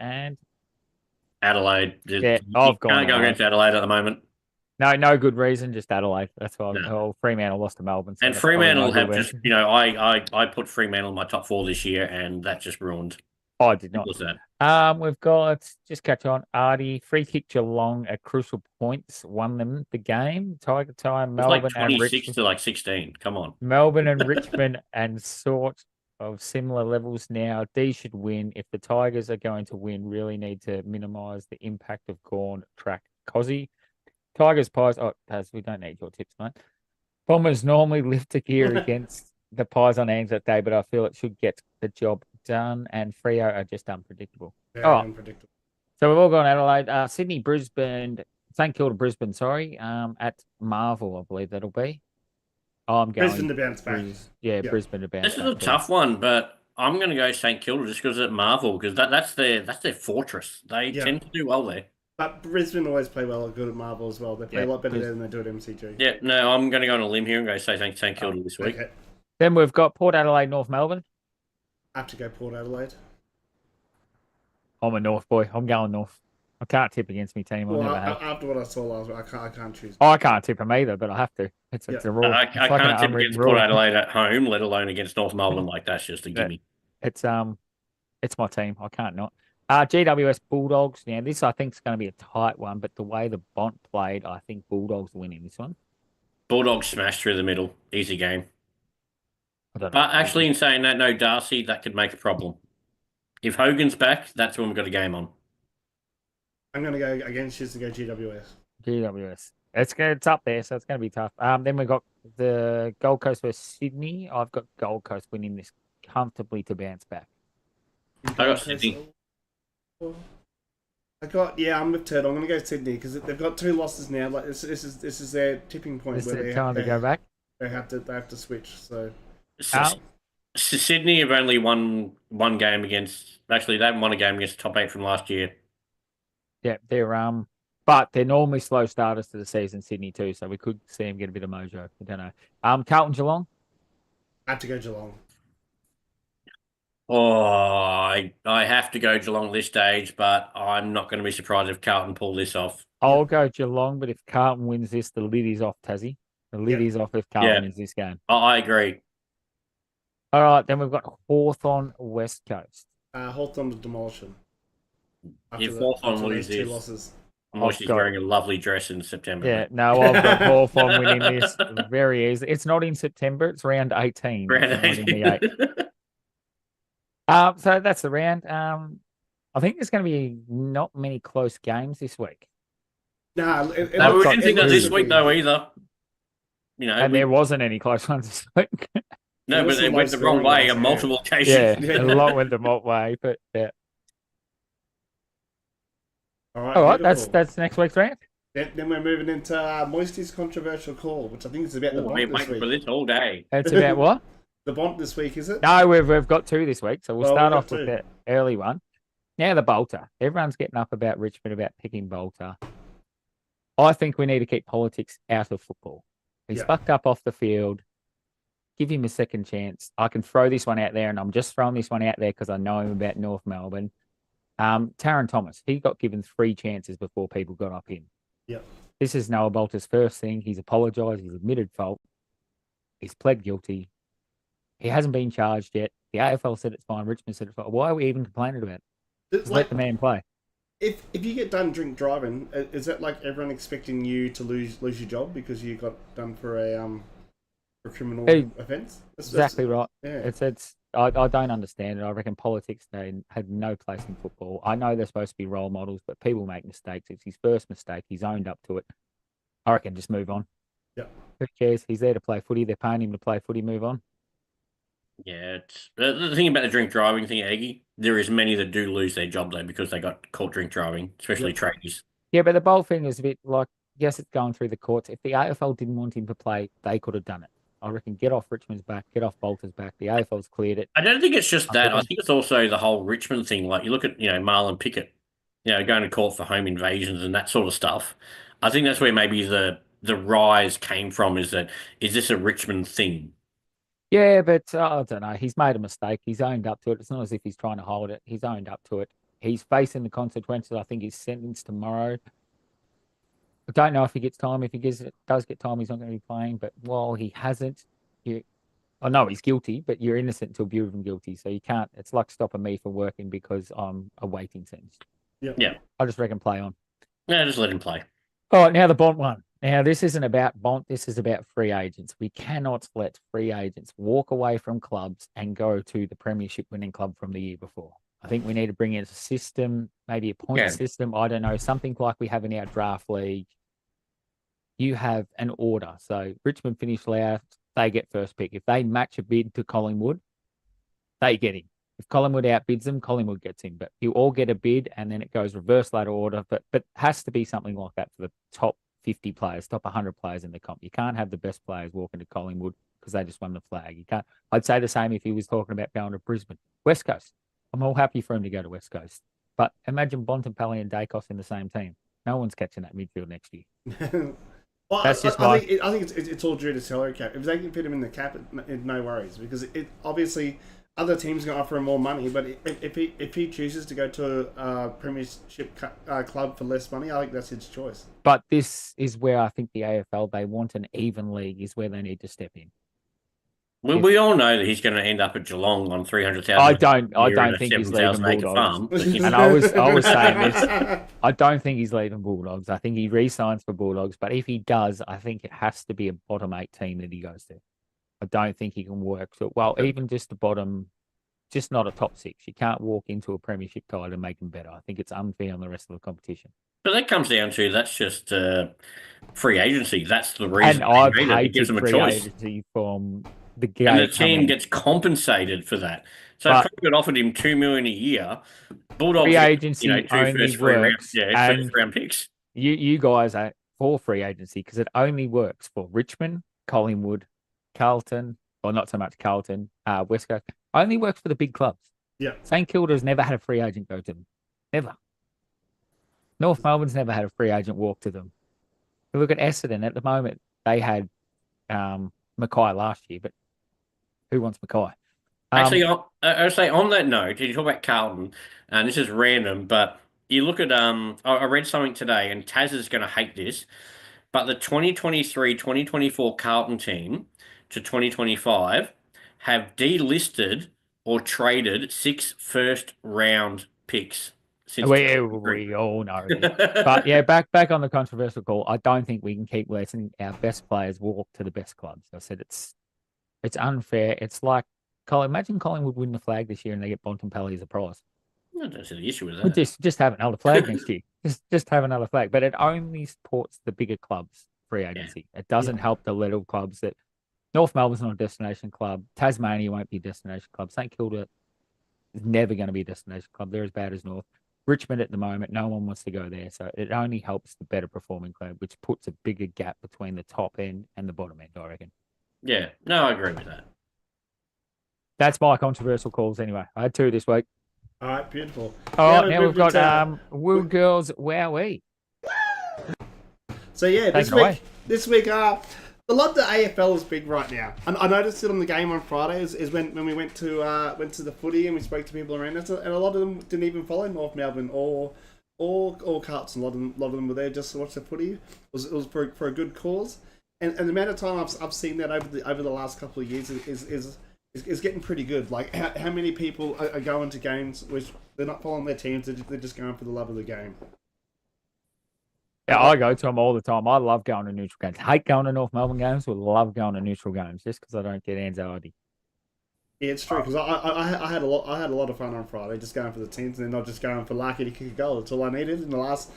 A: Yeah, I've gone.
H: Can't go against Adelaide at the moment.
A: No good reason, just Adelaide. That's why. Fremantle lost to Melbourne. So
H: and Fremantle have just, I put Fremantle in my top 4 this year, and that just ruined.
A: Oh, I did not.
H: What was that?
A: We've got, just catch on, Artie, free kick Geelong at crucial points, won them the game. Tiger time, Melbourne
H: like 26 to 16. Come on.
A: Melbourne and Richmond and sort of similar levels now. D should win. If the Tigers are going to win, really need to minimise the impact of Gawn track. Cozzy. Tigers, Pies. Oh, Taz, we don't need your tips, mate. Bombers normally lift a gear against the Pies on ANZAC Day, but I feel it should get the job done, and Freo are just unpredictable.
B: Unpredictable.
A: So we've all gone Adelaide. Sydney, Brisbane, St Kilda, Brisbane, at Marvel, I believe that'll be. I'm going
B: Brisbane to bounce back.
A: Brisbane to bounce back.
H: This is a tough one, but I'm going to go St Kilda just because at Marvel, because that's their fortress. They tend to do well there.
B: But Brisbane always play good at Marvel as well. They play a lot better there than they do at MCG.
H: Yeah, no, I'm going to go on a limb here and go say St Kilda this week.
B: Okay.
A: Then we've got Port Adelaide, North Melbourne.
B: I have to go Port Adelaide.
A: I'm a North boy. I'm going North. I can't tip against my team.
B: After what I saw last week, I can't choose.
A: I can't tip them either, but I have to. It's a rule.
H: I can't tip against Port Adelaide at home, let alone against North Melbourne. Like, that's just a gimme.
A: It's my team. I can't not. GWS Bulldogs. Now, this I think is going to be a tight one, but the way the Bont played, I think Bulldogs winning this one.
H: Bulldogs smashed through the middle. Easy game. But actually, in saying that, no, Darcy, that could make a problem. If Hogan's back, that's when we've got a game on.
B: I'm going to go against you and go GWS.
A: GWS. It's up there, so it's going to be tough. Then we've got the Gold Coast versus Sydney. I've got Gold Coast winning this comfortably to bounce back.
H: I got Sydney.
B: I'm with Ted. I'm going to go Sydney because they've got 2 losses now. Like this is their tipping point.
A: Is it time to go back?
B: They have to switch. So.
H: Sydney have only won one game against. Actually, they haven't won a game against the top 8 from last year.
A: Yeah, but they're normally slow starters to the season, Sydney too, so we could see them get a bit of mojo. I don't know. Carlton Geelong.
B: I have to go Geelong.
H: Oh, I have to go Geelong at this stage, but I'm not going to be surprised if Carlton pull this off.
A: I'll go Geelong, but if Carlton wins this, the lid is off, Tassie. The lid is off if Carlton wins this game.
H: I agree.
A: All right, then we've got Hawthorn West Coast.
B: Hawthorn to demolition.
H: If Hawthorn loses,
B: two losses.
H: Moisty's wearing a lovely dress in September.
A: Yeah, no, I've got Hawthorn winning this very easy. It's not in September, it's round 18.
H: Round 18.
A: So that's the round. I think there's going to be not many close games this week.
B: No,
H: we didn't think that this week though either. You know,
A: and there wasn't any close ones this week.
H: No, but it went the wrong way on multiple occasions.
A: Yeah, a lot went the wrong way, but yeah.
B: All
A: right, that's next week's round.
B: Then we're moving into Moisty's controversial call, which I think is about the Bont
H: I've been
B: this
H: waiting
B: week.
H: for this all day.
A: It's about what?
B: The Bont this week, is it?
A: No, we've got two this week, so we'll start off with
B: two.
A: the early one. Now the Bolter. Everyone's getting up about Richmond, about picking Bolter. I think we need to keep politics out of football. He's fucked up off the field. Give him a second chance. I can throw this one out there, and I'm just throwing this one out there because I know him about North Melbourne. Taron Thomas, he got given 3 chances before people got up in.
B: Yep.
A: This is Noah Bolter's first thing. He's apologised. He's admitted fault. He's pled guilty. He hasn't been charged yet. The AFL said it's fine. Richmond said it's fine. Why are we even complaining about it? Just let the man play.
B: If you get done drink driving, is that like everyone expecting you to lose your job because you got done for a criminal offence?
A: Exactly right.
B: Yeah.
A: I don't understand it. I reckon politics, they had no place in football. I know they're supposed to be role models, but people make mistakes. It's his first mistake. He's owned up to it. I reckon just move on.
B: Yeah.
A: Who cares? He's there to play footy. They're paying him to play footy. Move on.
H: Yeah, it's the thing about the drink driving thing, Aggie. There is many that do lose their job though because they got caught drink driving, especially tradies.
A: Yeah, but the bold thing is a bit like, yes, it's going through the courts. If the AFL didn't want him to play, they could have done it. I reckon get off Richmond's back, get off Bolter's back. The AFL's cleared it.
H: I don't think it's just that. I think it's also the whole Richmond thing. Like you look at, Marlon Pickett, going to court for home invasions and that sort of stuff. I think that's where maybe the rise came from. Is this a Richmond thing?
A: Yeah, but I don't know. He's made a mistake. He's owned up to it. It's not as if he's trying to hold it. He's owned up to it. He's facing the consequences. I think he's sentenced tomorrow. I don't know if he gets time. If he does get time, he's not going to be playing. But while he hasn't, I know he's guilty, but you're innocent until proven guilty. So you can't. It's like stopping me from working because I'm awaiting sentence.
H: Yeah.
A: I just reckon play on.
H: Yeah, just let him play.
A: All right, now the Bont one. Now, this isn't about Bont. This is about free agents. We cannot let free agents walk away from clubs and go to the premiership winning club from the year before. I think we need to bring in a system, maybe a point system. I don't know, something like we have in our draft league. You have an order. So Richmond finish last, they get first pick. If they match a bid to Collingwood, they get him. If Collingwood outbids them, Collingwood gets him. But you all get a bid, and then it goes reverse ladder order. But it has to be something like that for the top 50 players, top 100 players in the comp. You can't have the best players walking to Collingwood because they just won the flag. You can't. I'd say the same if he was talking about going to Brisbane. West Coast. I'm all happy for him to go to West Coast. But imagine Bontempelli and Dacos in the same team. No one's catching that midfield next year.
B: Well,
A: That's just
B: I think it's all due to salary cap. If they can fit him in the cap, no worries, because it obviously other teams are going to offer him more money. But if he chooses to go to a premiership club for less money, I think that's his choice.
A: But this is where I think the AFL, they want an even league, is where they need to step in.
H: Well, we all know that he's going to end up at Geelong on 300,000.
A: I don't think he's leaving Bulldogs. And I was saying this. I don't think he's leaving Bulldogs. I think he re-signs for Bulldogs. But if he does, I think it has to be a bottom 8 team that he goes to. I don't think he can work. So, well, even just the bottom, just not a top 6. You can't walk into a premiership title and make them better. I think it's unfair on the rest of the competition.
H: But that comes down to that's just free agency. That's the reason.
A: And I've
H: it gives
A: hated
H: them a
A: free
H: choice.
A: agency from the game.
H: And the team gets compensated for that. So if Collingwood offered him $2 million a year, Bulldogs,
A: free agency only
H: first round picks.
A: You guys are for free agency because it only works for Richmond, Collingwood, Carlton, Well, not so much Carlton, West Coast, only works for the big clubs.
B: Yeah.
A: St Kilda's never had a free agent go to them. Never. North Melbourne's never had a free agent walk to them. You look at Essendon at the moment, they had Mackay last year, but who wants Mackay?
H: Actually, I would say on that note, you talk about Carlton, and this is random, but you look at I read something today, and Taz is going to hate this, but the 2023-2024 Carlton team to 2025 have delisted or traded 6 first-round picks since
A: we all know that. But yeah, back on the controversial call, I don't think we can keep letting our best players walk to the best clubs. I said it's unfair. It's like imagine Collingwood win the flag this year and they get Bontempelli as a prize.
H: I don't see the issue with that.
A: Just have another flag next year. Just have another flag. But it only supports the bigger clubs free agency. Yeah. It doesn't help the little clubs. That North Melbourne's not a destination club. Tasmania won't be a destination club. St Kilda is never going to be a destination club. They're as bad as North. Richmond at the moment, no one wants to go there. So it only helps the better performing club, which puts a bigger gap between the top end and the bottom end, I reckon.
H: Yeah, no, I agree with that.
A: That's my controversial calls anyway. I had 2 this week.
B: All right, beautiful.
A: All right, now we've got Girls Wowee.
B: So yeah, this week, a lot of the AFL is big right now. And I noticed it on the game on Friday is when we went to the footy and we spoke to people around us, and a lot of them didn't even follow North Melbourne or Carlton. A lot of them were there just to watch the footy. It was for a good cause. And the amount of time I've seen that over the last couple of years is getting pretty good. Like how many people are going to games which they're not following their teams, they're just going for the love of the game.
A: Yeah, I go to them all the time. I love going to neutral games. Hate going to North Melbourne games, but love going to neutral games just because I don't get anxiety.
B: Yeah, it's true because I had a lot of fun on Friday just going for the teams and then not just going for lucky to kick a goal. That's all I needed in the last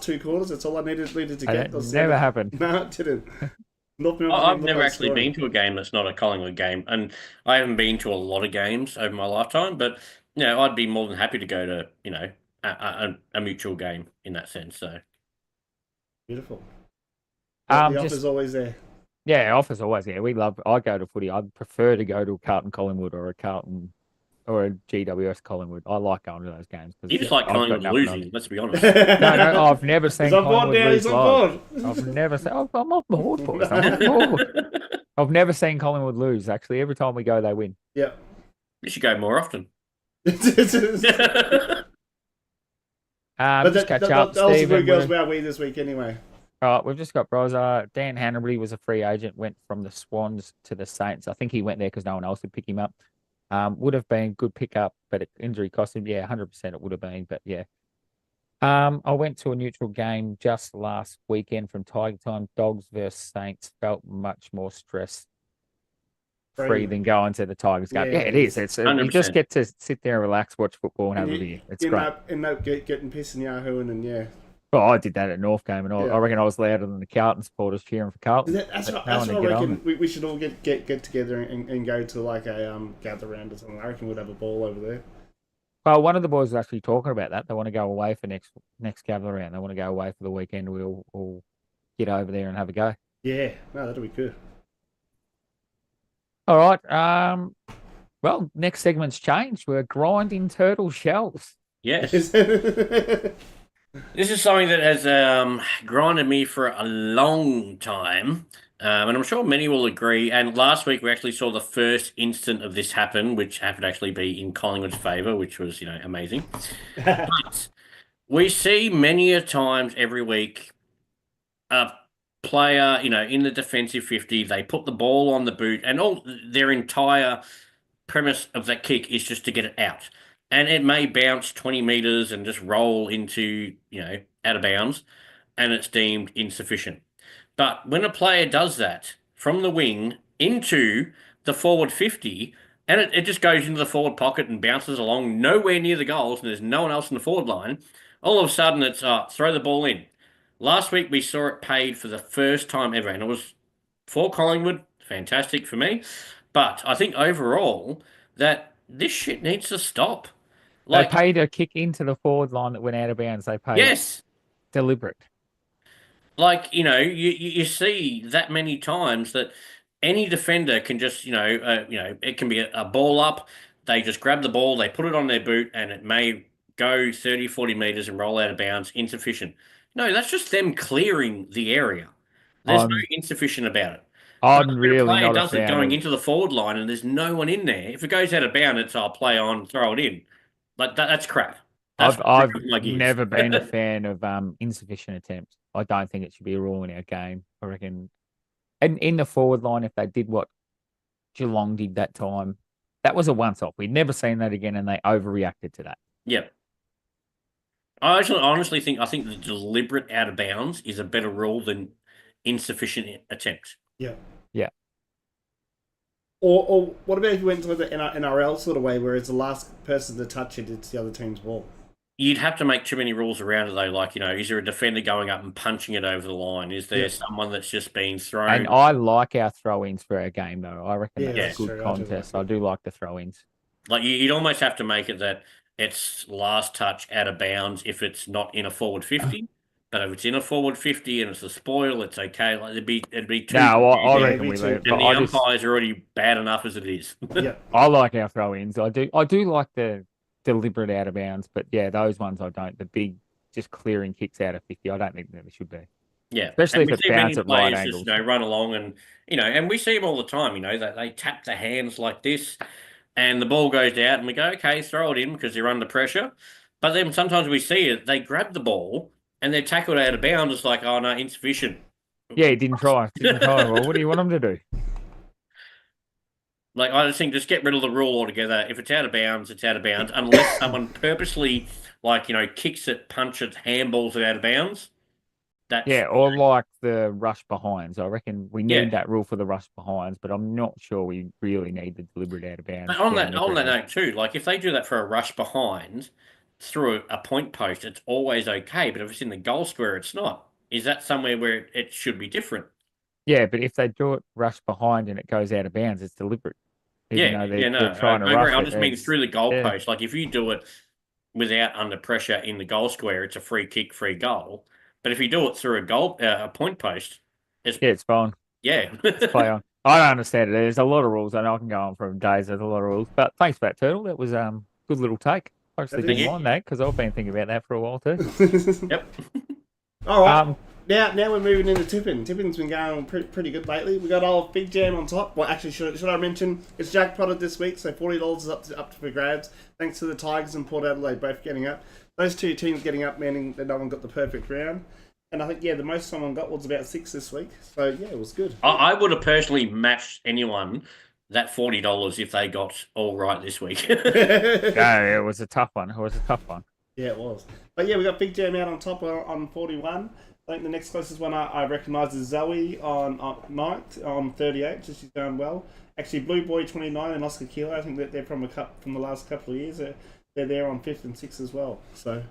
B: 2 quarters. That's all I needed to get.
A: It never happened.
B: No, it didn't.
H: I've never actually been to a game that's not a Collingwood game, and I haven't been to a lot of games over my lifetime. But I'd be more than happy to go to a mutual game in that sense. So
B: beautiful. The offer's always there.
A: Yeah, offer's always there. I go to footy. I'd prefer to go to a Carlton Collingwood or a Carlton or a GWS Collingwood. I like going to those games.
H: You just like Collingwood losing, let's be honest.
A: No, I've never seen Collingwood lose live.
B: I've
A: never seen... I'm on board, boys. I'm on board. I've never seen Collingwood lose, actually. Every time we go, they win.
B: Yeah.
H: You should go more often.
B: But
A: just catch up.
B: That was a good Girls Wowee this week anyway.
A: All right, we've just got bros. Dan Hanbury was a free agent, went from the Swans to the Saints. I think he went there because no one else would pick him up. Would have been good pickup, but injury cost him. Yeah, 100% it would have been, but yeah. I went to a neutral game just last weekend from Tiger Time. Dogs versus Saints. Felt much more stress-free than going to the Tigers game. Yeah, it is. It's you just get to sit there and relax, watch football, and have a beer. It's great.
B: Getting pissed and yahooing and yeah.
A: Oh, I did that at North game, and I reckon I was louder than the Carlton supporters cheering for Carlton.
B: That's what I reckon. We should all get together and go to like a gather round or something. I reckon we'd have a ball over there.
A: Well, one of the boys was actually talking about that. They want to go away for next gather round. They want to go away for the weekend. We'll all get over there and have a go.
B: Yeah, no, that'll be good.
A: All right. Well, next segment's changed. We're grinding turtle shells.
H: Yes. This is something that has grinded me for a long time, and I'm sure many will agree. And last week we actually saw the first instant of this happen, which happened to actually be in Collingwood's favour, which was, amazing. But we see many a times every week a player, in the defensive 50, they put the ball on the boot, and all their entire premise of that kick is just to get it out. And it may bounce 20 metres and just roll into, out of bounds, and it's deemed insufficient. But when a player does that from the wing into the forward 50, and it just goes into the forward pocket and bounces along nowhere near the goals, and there's no one else in the forward line, all of a sudden it's throw the ball in. Last week we saw it paid for the first time ever, and it was for Collingwood, fantastic for me. But I think overall that this shit needs to stop.
A: They paid a kick into the forward line that went out of bounds. They paid deliberate.
H: You see that many times that any defender can just, it can be a ball up. They just grab the ball, they put it on their boot, and it may go 30, 40 meters and roll out of bounds. Insufficient. No, that's just them clearing the area. There's no
A: I'm
H: insufficient about it. But
A: I'm
H: when a
A: really
H: player
A: not a
H: does it
A: fan
H: going
A: of.
H: into the forward line and there's no one in there, if it goes out of bounds, it's I'll play on, throw it in. Like that's crap. That's
A: I've
H: my gears.
A: never been a fan of insufficient attempts. I don't think it should be a rule in our game. I reckon, and in the forward line, if they did what Geelong did that time, that was a once-off. We'd never seen that again, and they overreacted to that.
H: Yep. I honestly think the deliberate out of bounds is a better rule than insufficient attempts.
B: Yeah.
A: Yeah.
B: Or what about if you went to the NRL sort of way, where it's the last person to touch it, it's the other team's ball?
H: You'd have to make too many rules around it, though. Like, is there a defender going up and punching it over the line? Is there someone that's just been thrown?
A: And I like our throw-ins for our game, though. I reckon that's
H: that's
A: a good
B: true.
A: contest. I do like the throw-ins.
H: Like, you'd almost have to make it that it's last touch out of bounds if it's not in a forward 50. But if it's in a forward 50 and it's a spoil, it's okay. Like, it'd be too.
A: No, I
B: Yeah,
A: reckon
B: me
A: we
B: too.
A: leave.
H: And the umpires are already bad enough as it is.
B: Yeah.
A: I like our throw-ins. I do like the deliberate out of bounds, but yeah, those ones I don't. The big, just clearing kicks out of 50, I don't think that they should be.
H: Yeah,
A: Especially
H: and
A: if
H: we
A: it
H: see
A: bounces
H: many
A: at right
H: players
A: angles.
H: just, run along and we see them all the time. That they tap their hands like this, and the ball goes out, and we go, okay, throw it in because they're under pressure. But then sometimes we see it, they grab the ball and they're tackled out of bounds. It's like, oh no, insufficient.
A: Yeah, he didn't try. Well, what do you want him to do?
H: Like, I just think just get rid of the rule altogether. If it's out of bounds, it's out of bounds, unless someone purposely, kicks it, punches, handballs it out of bounds.
A: Yeah, or like the rush behinds. I reckon we need that rule for the rush behinds, but I'm not sure we really need the deliberate out of bounds.
H: On that note too, like if they do that for a rush behind through a point post, it's always okay. But if it's in the goal square, it's not. Is that somewhere where it should be different?
A: Yeah, but if they do it rush behind and it goes out of bounds, it's deliberate. They're trying to rush
H: I
A: it.
H: just mean through the goal post. Like if you do it without under pressure in the goal square, it's a free kick, free goal. But if you do it through a point post,
A: it's fine.
H: Yeah,
A: it's play on. I don't understand it. There's a lot of rules. I know I can go on for days. There's a lot of rules. But thanks for that, Turtle. That was good little take. I actually didn't mind that because I've been thinking about that for a while too.
H: Yep.
B: All right. Now we're moving into tipping. Tipping's been going pretty good lately. We got old Big Jam on top. Well, actually, should I mention it's jackpotted this week, so $40 is up for grabs. Thanks to the Tigers and Port Adelaide both getting up. Those two teams getting up, meaning that no one got the perfect round. And I think the most someone got was about 6 this week. So yeah, it was good.
H: I would have personally matched anyone that $40 if they got all right this week.
A: Yeah, it was a tough one.
B: Yeah, it was. But yeah, we got Big Jam out on top on 41. I think the next closest one I recognise is Zoe on 9th on 38, so she's going well. Actually, Blue Boy 29 and Oscar Kilo, I think that they're from the last couple of years. They're there on 5th and 6th as well. So,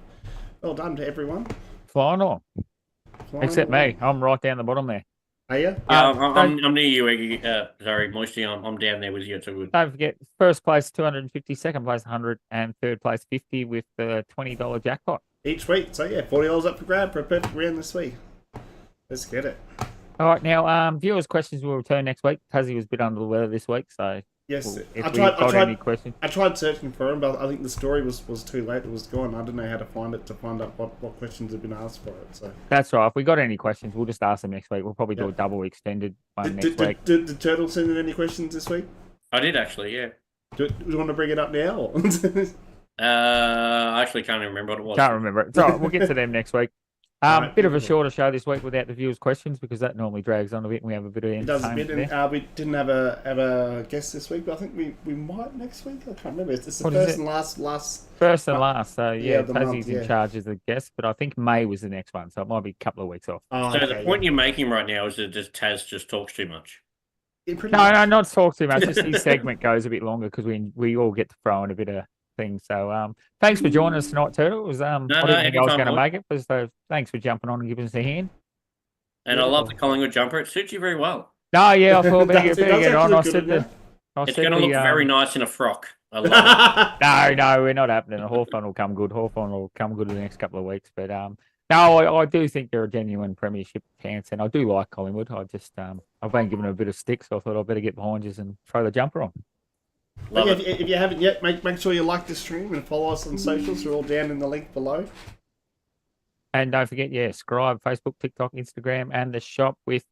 B: well done to everyone.
A: Flying on. Except me. I'm right down the bottom there.
B: Are you?
H: Yeah, I'm near you, Eggy. Sorry, Moisty. I'm down there with you too.
A: Don't forget, first place 250, second place 100, and third place 50 with the $20 jackpot.
B: Each week. So yeah, $40 up for grab for a perfect round this week. Let's get it.
A: All right, now viewers' questions will return next week. Tassie was a bit under the weather this week, so
B: yes,
A: if any questions.
B: I tried searching for them, but I think the story was too late. It was gone. I didn't know how to find it to find out what questions have been asked for it. So
A: that's right. If we got any questions, we'll just ask them next week. We'll probably do a double extended one next week.
B: Did Turtle send in any questions this week?
H: I did actually, yeah.
B: Do you want to bring it up now? Or?
H: I actually can't even remember what it was.
A: Can't remember it. It's all right. We'll get to them next week. Bit of a shorter show this week without the viewers' questions because that normally drags on a bit and we have a bit of entertainment.
B: It does a bit. And, we didn't have a guest this week, but I think we might next week. I can't remember. It's the first and last.
A: First and last. So yeah,
B: Tassie's
A: in charge as the guest, but I think May was the next one, so it might be a couple of weeks off.
H: The point you're making right now is that Taz just talks too much.
A: No, not talk too much. Just his segment goes a bit longer because we all get to throw in a bit of things. So thanks for joining us tonight, Turtle. It was I didn't think I was going to make it, but so thanks for jumping on and giving us a hand.
H: And I love the Collingwood jumper. It suits you very well.
A: No, yeah, I thought better get on.
H: It's going to look very nice in a frock. I love it.
A: No, we're not happening. Hawthorn will come good. Hawthorn will come good in the next couple of weeks. But No, I do think they're a genuine premiership chance, and I do like Collingwood. I just I've been given a bit of stick, so I thought I'd better get behind you and throw the jumper on.
B: But yeah, if you haven't yet, make sure you like the stream and follow us on socials. We're all down in the link below.
A: And don't forget, subscribe, Facebook, TikTok, Instagram, and the shop with.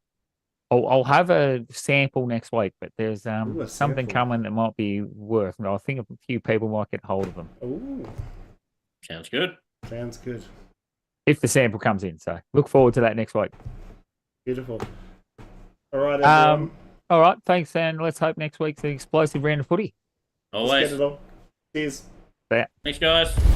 A: I'll have a sample next week, but there's something coming that might be worth. I think a few people might get hold of them.
B: Ooh.
H: Sounds good.
B: Sounds good.
A: If the sample comes in, so look forward to that next week.
B: Beautiful. All right, everyone.
A: All right, thanks, and let's hope next week's an explosive round of footy.
H: Always.
B: Let's get it on. Cheers.
H: Thanks, guys.